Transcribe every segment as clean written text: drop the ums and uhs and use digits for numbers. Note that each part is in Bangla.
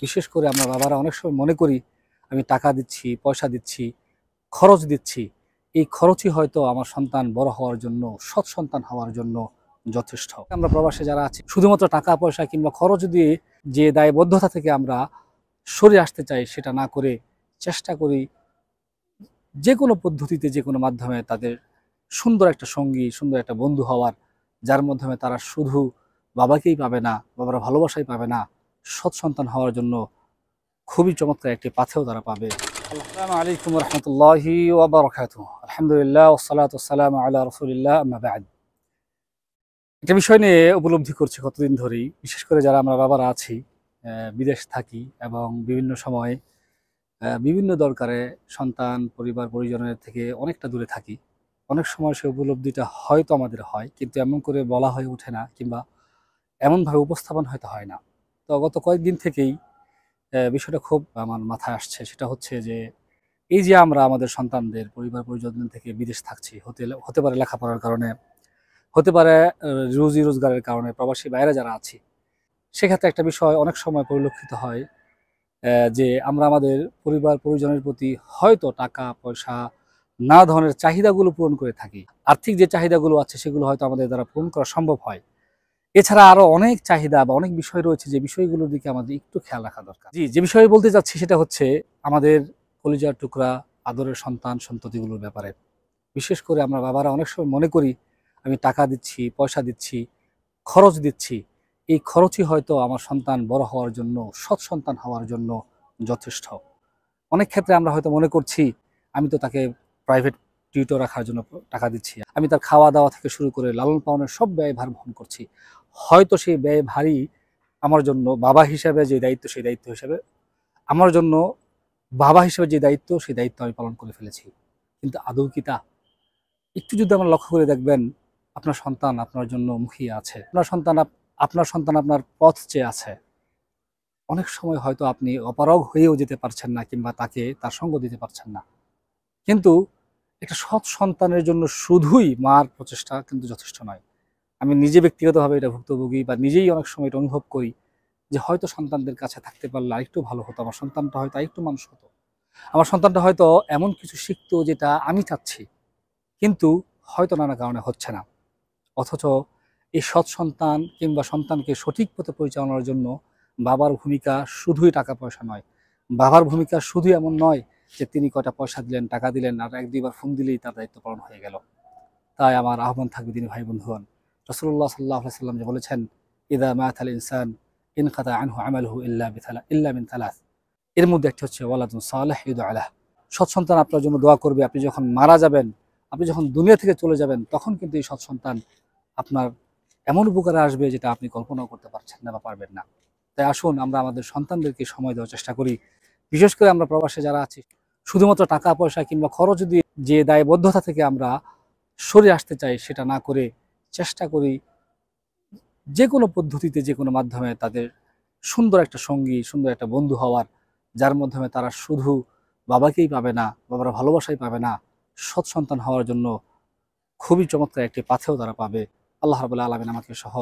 বিশেষ করে আমরা বাবারা অনেক সময় মনে করি আমি টাকা দিচ্ছি, পয়সা দিচ্ছি, খরচ দিচ্ছি, এই খরচই হয়তো আমার সন্তান বড় হওয়ার জন্য, সৎ সন্তান হওয়ার জন্য যথেষ্ট। আমরা প্রবাসে যারা আছি শুধুমাত্র টাকা পয়সা কিংবা খরচ দিয়ে যে দায়বদ্ধতা থেকে আমরা সরে আসতে চাই সেটা না করে চেষ্টা করি যে কোনো পদ্ধতিতে, যে কোনো মাধ্যমে তাদের সুন্দর একটা সঙ্গী, সুন্দর একটা বন্ধু হওয়ার, যার মাধ্যমে তারা শুধু বাবাকেই পাবে না, বাবার ভালোবাসাই পাবে না, সৎ সন্তান হওয়ার জন্য খুবই চমৎকার একটি পাথেও তারা পাবে। আসসালামু আলাইকুম ওয়া রাহমাতুল্লাহি ওয়া বারাকাতুহু। আলহামদুলিল্লাহ ওয়াসসালাতু ওয়াসসালামু আলা রাসূলিল্লাহ, আম্মা বা'দ। একটা বিষয় নিয়ে উপলব্ধি করছি কতদিন ধরেই, বিশেষ করে যারা আমরা বাবারা আছি, বিদেশ থাকি এবং বিভিন্ন সময় বিভিন্ন দরকারে সন্তান, পরিবার, পরিজনের থেকে অনেকটা দূরে থাকি। অনেক সময় সে উপলব্ধিটা হয়তো আমাদের হয়, কিন্তু এমন করে বলা হয়ে ওঠে না কিংবা এমনভাবে উপস্থাপন হয়তো হয় না। তো গত কয়েকদিন থেকেই বিষয়টা খুব আমার মাথায় আসছে। সেটা হচ্ছে যে এই যে আমরা আমাদের সন্তানদের পরিবার পরিজন থেকে বিদেশ থাকছি, হতে পারে লেখাপড়ার কারণে, হতে পারে রুজি রোজগারের কারণে, প্রবাসী বাইরে যারা আছি, সেক্ষেত্রে একটা বিষয় অনেক সময় পরিলক্ষিত হয় যে আমরা আমাদের পরিবার পরিজনের প্রতি হয়তো টাকা পয়সা নানা ধরনের চাহিদাগুলো পূরণ করে থাকি। আর্থিক যে চাহিদাগুলো আছে সেগুলো হয়তো আমাদের দ্বারা পূরণ করা সম্ভব হয়। এছাড়া আরো অনেক চাহিদা বা অনেক বিষয় রয়েছে যে বিষয়গুলোর দিকে আমাদের একটু খেয়াল রাখা দরকার। যে বিষয়ে বলতে চাচ্ছি সেটা হচ্ছে আমাদের কলিজার টুকরা আদরের সন্তান সন্ততিগুলোর ব্যাপারে। বিশেষ করে আমরা বাবারা অনেক সময় মনে করি আমি টাকা দিচ্ছি, পয়সা দিচ্ছি, খরচ দিচ্ছি, এই খরচই হয়তো আমার সন্তান বড় হওয়ার জন্য, সৎ সন্তান হওয়ার জন্য যথেষ্ট। অনেক ক্ষেত্রে আমরা হয়তো মনে করছি আমি তো তাকে প্রাইভেট টিউটর রাখার জন্য টাকা দিচ্ছি, আমি তার খাওয়া দাওয়া থেকে শুরু করে লালন পালনের সব ব্যয়ভার বহন করছি। হয়তো সেই ব্যয়ভারই আমার জন্য বাবা হিসাবে যে দায়িত্ব, সেই দায়িত্ব হিসাবে আমার জন্য বাবা হিসেবে যে দায়িত্ব, সেই দায়িত্ব আমি পালন করে ফেলেছি। কিন্তু আদৌ কি তা? একটু যদি আমরা লক্ষ্য করে দেখবেন, আপনার সন্তান আপনার জন্য মুখিয়ে আছে, আপনার সন্তান আপনার পথ চেয়ে আছে। অনেক সময় হয়তো আপনি অপারগ হয়েও যেতে পারছেন না কিংবা তাকে তার সঙ্গ দিতে পারছেন না। কিন্তু একটা সৎ সন্তানের জন্য শুধুই মার প্রচেষ্টা কিন্তু যথেষ্ট নয়। আমি নিজে ব্যক্তিগতভাবে এটা ভুক্তভোগী বা নিজেই অনেক সময় এটা অনুভব করি যে হয়তো সন্তানদের কাছে থাকতে পারলে আরেকটু ভালো হতো, আমার সন্তানটা হয়তো আরেকটু মানুষ হতো, আমার সন্তানটা হয়তো এমন কিছু শিখতো যেটা আমি চাচ্ছি, কিন্তু হয়তো নানা কারণে হচ্ছে না। অথচ এই সৎ সন্তান কিংবা সন্তানকে সঠিক পথে পরিচালনার জন্য বাবার ভূমিকা শুধুই টাকা পয়সা নয়। বাবার ভূমিকা শুধু এমন নয় যে তিনি কয়টা পয়সা দিলেন, টাকা দিলেন আর এক দুইবার ফোন দিলেই তার দায়িত্ব পালন হয়ে গেল। তাই আমার আহ্বান থাকবে দিনী ভাই বন্ধুগণ, রাসূলুল্লাহ সাল্লাল্লাহু আলাইহি ওয়াসাল্লাম যে বলেছেন, ইযা মাতাল ইনসান ইনকাতা আনহু আমালুহু ইল্লা মিন থালাথ। এর মধ্যে একটি হচ্ছে ওয়ালাদুন সালিহ ইউদআ লাহ। সৎ সন্তান আপনার জন্য দোয়া করবে। আপনি যখন মারা যাবেন, আপনি যখন দুনিয়া থেকে চলে যাবেন, তখন কিন্তু এই সৎ সন্তান আপনার এমন উপকারে আসবে যেটা আপনি কল্পনাও করতে পারছেন না বা পারবেন না। তাই আসুন আমরা আমাদের সন্তানদেরকে সময় দেওয়ার চেষ্টা করি। বিশেষ করে আমরা প্রবাসে যারা আছি শুধুমাত্র টাকা পয়সা কিংবা খরচ দিয়ে যে দায়বদ্ধতা থেকে আমরা সরে আসতে চাই সেটা না করে চেষ্টা করি যে কোনো পদ্ধতিতে, যে কোনো মাধ্যমে তাদের সুন্দর একটা সঙ্গী, সুন্দর একটা বন্ধু হওয়ার, যার মাধ্যমে তারা শুধু বাবাকেই পাবে না, বাবার ভালোবাসাই পাবে না, সৎ সন্তান হওয়ার জন্য খুবই চমৎকার একটি পাথেও তারা পাবে। আল্লাহ রাব্বুল আলামিন আমাকে সহ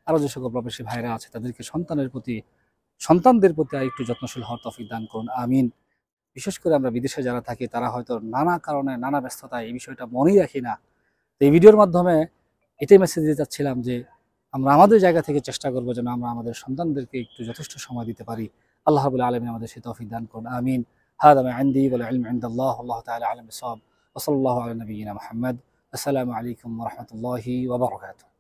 আরও যে সকল প্রবাসী ভাইরা আছে তাদেরকে সন্তানদের প্রতি আরেকটু যত্নশীল হওয়ার তৌফিক দান করুন, আমিন। বিশেষ করে আমরা বিদেশে যারা থাকি তারা হয়তো নানা কারণে, নানা ব্যস্ততায় এই বিষয়টা মনেই রাখি না। তো এই ভিডিওর মাধ্যমে এটাই মেসেজ দিতে চাচ্ছিলাম যে আমরা আমাদের জায়গা থেকে চেষ্টা করবো যেন আমরা আমাদের সন্তানদেরকে একটু যথেষ্ট সময় দিতে পারি। আল্লাহ রাব্বুল আলামিন আমাদের সেই তৌফিক দান করুন, আমিন। হাদা মা ইনদি ওয়াল ইলমু ইনদাল্লাহ, আল্লাহু তাআলা আ'লাম বিস-সাওয়াব। ওয়া সাল্লাল্লাহু আলা নাবিয়্যিনা মুহাম্মদ। আসসালামু আলাইকুম ওয়া রাহমাতুল্লাহি ওয়া বারাকাতুহু।